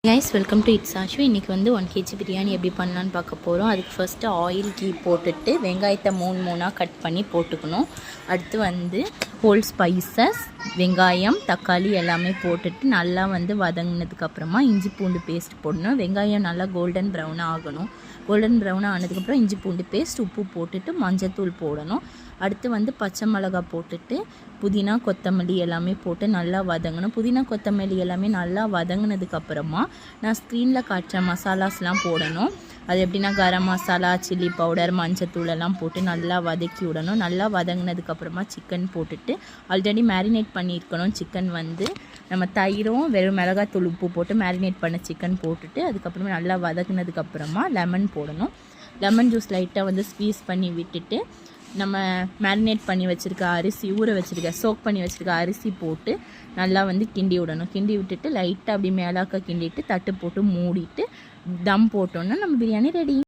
Guys welcome to it's Ashu. இன்றைக்கி வந்து 1 kg biryani எப்படி பண்ணலான்னு பார்க்க போகிறோம். அதுக்கு ஃபஸ்ட்டு ஆயில் கீ போட்டுட்டு வெங்காயத்தை மூணாக கட் பண்ணி போட்டுக்கணும். அடுத்து வந்து ஹோல் ஸ்பைசஸ் வெங்காயம் தக்காளி எல்லாமே போட்டுட்டு நல்லா வந்து வதங்கினதுக்கப்புறமா இஞ்சி பூண்டு பேஸ்ட் போடணும். வெங்காயம் நல்லா கோல்டன் ப்ரௌனாக ஆகணும். கோல்டன் ப்ரௌனாக ஆனதுக்கப்புறம் இஞ்சி பூண்டு பேஸ்ட் உப்பு போட்டுட்டு மஞ்சத்தூள் போடணும். அடுத்து வந்து பச்சை மிளகா போட்டுட்டு புதினா கொத்தமல்லி எல்லாமே போட்டு நல்லா வதங்கணும். புதினா கொத்தமல்லி எல்லாமே நல்லா வதங்கினதுக்கப்புறமா நான் ஸ்க்ரீனில் காட்டுற மசாலாஸ்லாம் போடணும். அது எப்படின்னா கரம் மசாலா சில்லி பவுடர் மஞ்சத்தூள் எல்லாம் போட்டு நல்லா வதக்கி விடணும். நல்லா வதங்கினதுக்கப்புறமா சிக்கன் போட்டுட்டு ஆல்ரெடி மேரினேட் பண்ணியிருக்கணும். சிக்கன் வந்து நம்ம தயிரும் வெறும் மிளகாத்தூள் உப்பு போட்டு மேரினேட் பண்ண சிக்கன் போட்டுட்டு அதுக்கப்புறமா நல்லா வதங்கினதுக்கப்புறமா லெமன் போடணும். லெமன் ஜூஸ் லைட்டாக வந்து ஸ்க்வீஸ் பண்ணி விட்டுட்டு நம்ம மேரினேட் பண்ணி வச்சுருக்க அரிசி சோக் பண்ணி வச்சுருக்க அரிசி போட்டு நல்லா வந்து கிண்டி விடணும். கிண்டி விட்டுட்டு லைட்டாக அப்படி மேலாக்க கிண்டிட்டு தட்டு போட்டு மூடிட்டு தம் போட்டோன்னா நம்ம பிரியாணி ரெடி.